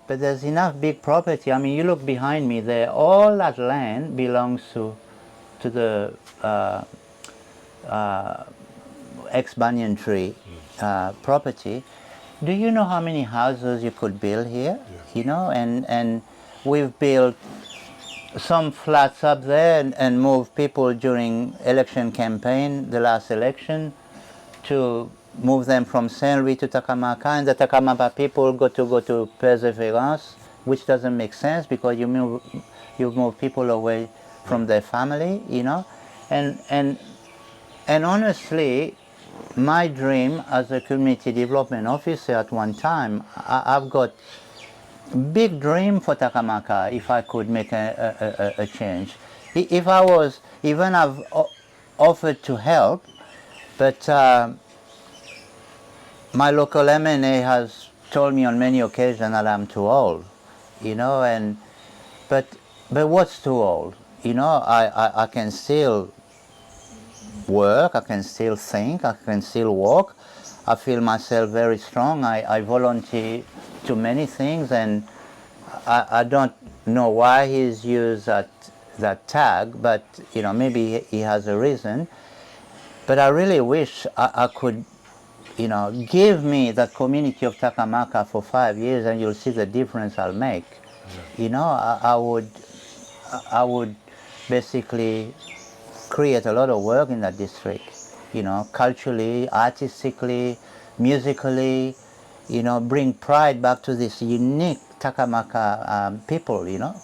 but there's enough big property. I mean, you look behind me there, all that land belongs to the ex-banyan tree property. Do you know how many houses you could build here? Yes. You know, and we've built some flats up there and moved people during election campaign, the last election, to move them from Saint Louis to Takamaka, and the Takamaka people go to Perseverance, which doesn't make sense because you move people away from their family, you know, and and and honestly, my dream as a community development officer at one time, I've got big dream for Takamaka if I could make a change. If I was, even I've offered to help, but my local MNA has told me on many occasions that I'm too old, you know, and but but what's too old? You know, I can still work, I can still think, I can still walk. I feel myself very strong. I volunteer to many things, and I don't know why he's used that tag, but you know, maybe he has a reason. But I really wish I could, you know, give me that community of Takamaka for 5 years, and you'll see the difference I'll make. Yeah. You know, I would basically create a lot of work in that district. You know, culturally, artistically, musically. You know, bring pride back to this unique Takamaka people. You know,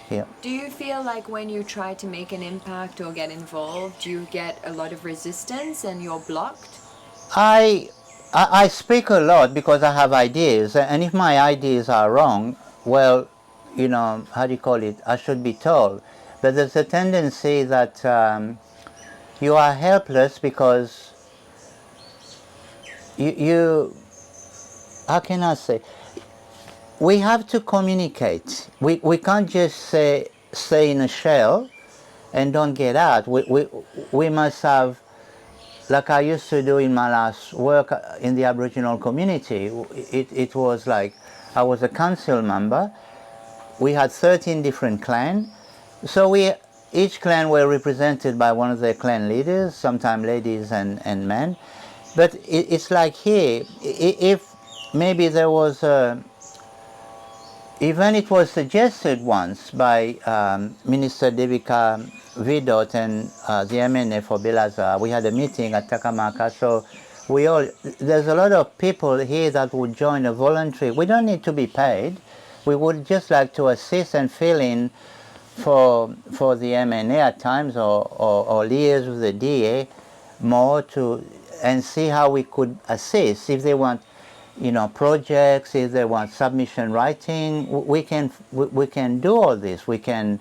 here. Do you feel like when you try to make an impact or get involved, you get a lot of resistance and you're blocked? I, I speak a lot because I have ideas, and if my ideas are wrong, well, you know, how do you call it? I should be told. But there's a tendency that you are helpless because you how can I say? We have to communicate. We can't just stay in a shell and don't get out. We must have, like I used to do in my last work in the Aboriginal community. It was like I was a council member. We had 13 different clans. So each clan were represented by one of their clan leaders, sometimes ladies and men. But it's like here, if maybe there was even it was suggested once by Minister Devika Vidot and the MNA for Belaza. We had a meeting at Takamaka, so there's a lot of people here that would join a voluntary. We don't need to be paid. We would just like to assist and fill in for the MNA at times, or liaise with the DA more and see how we could assist if they want, you know, projects, if they want submission writing. We can do all this. We can,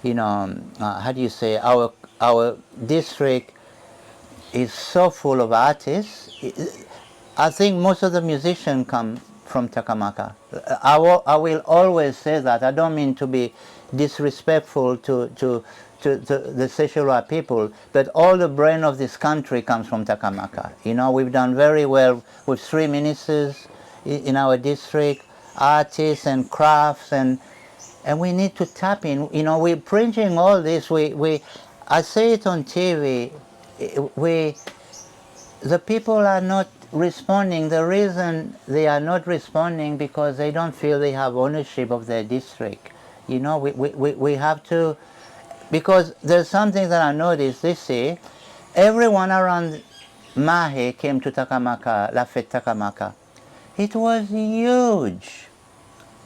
you know, how do you say, our district is so full of artists. I think most of the musicians come from Takamaka. I will always say that. I don't mean to be disrespectful to the Seychelles people, but all the brain of this country comes from Takamaka. You know, we've done very well with 3 ministers in our district, artists and crafts, and we need to tap in. You know, we're preaching all this. I say it on TV. The people are not responding. The reason they are not responding because they don't feel they have ownership of their district. You know, we have to, because there's something that I noticed this year. Everyone around Mahe came to Takamaka, La Fête Takamaka. It was huge,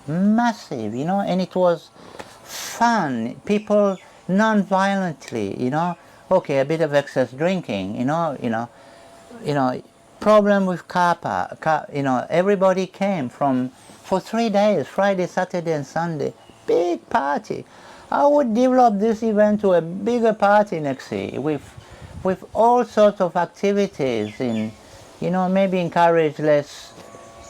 massive, you know, and it was fun. People non-violently, you know. Okay, a bit of excess drinking, you know, problem with Kappa, you know, everybody came for 3 days, Friday, Saturday and Sunday, big party. I would develop this event to a bigger party next year with all sorts of activities in, you know, maybe encourage less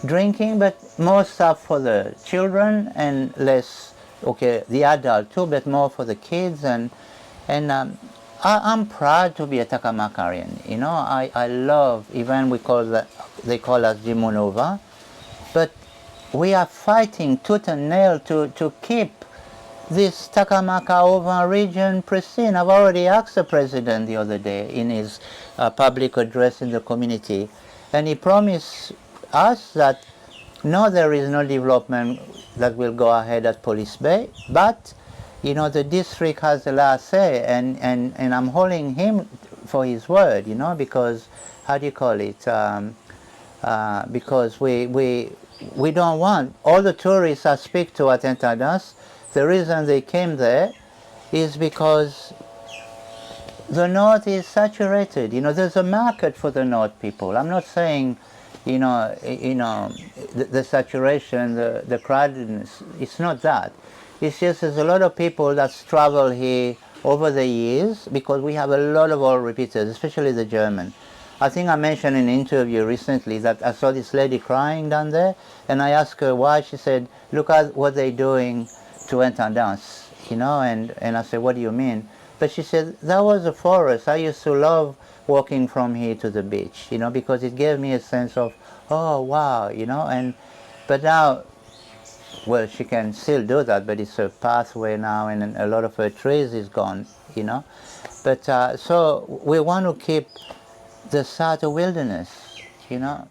drinking, but more stuff for the children and less, okay, the adult too, but more for the kids. And I'm proud to be a Takamakarian. You know, I love, even they call us Jimunova, but we are fighting tooth and nail to keep this Takamaka Ovan region pristine. I've already asked the president the other day in his public address in the community, and he promised us that no, there is no development that will go ahead at Police Bay, but you know the district has the last say, and I'm holding him for his word, you know, because how do you call it? Because we don't want all the tourists I speak to at Intendance. The reason they came there is because the north is saturated. You know, there's a market for the north people. I'm not saying, the saturation, the crowdedness. It's not that. It's just there's a lot of people that's traveled here over the years because we have a lot of old repeaters, especially the German. I think I mentioned in an interview recently that I saw this lady crying down there, and I asked her why. She said, "Look at what they're doing to Intendance," you know, and I said, "What do you mean?" But she said, "That was a forest. I used to love walking from here to the beach, you know, because it gave me a sense of, oh, wow, you know, but now, well, she can still do that, but it's a pathway now, and a lot of her trees is gone, you know. But so we want to keep the Sato wilderness, you know.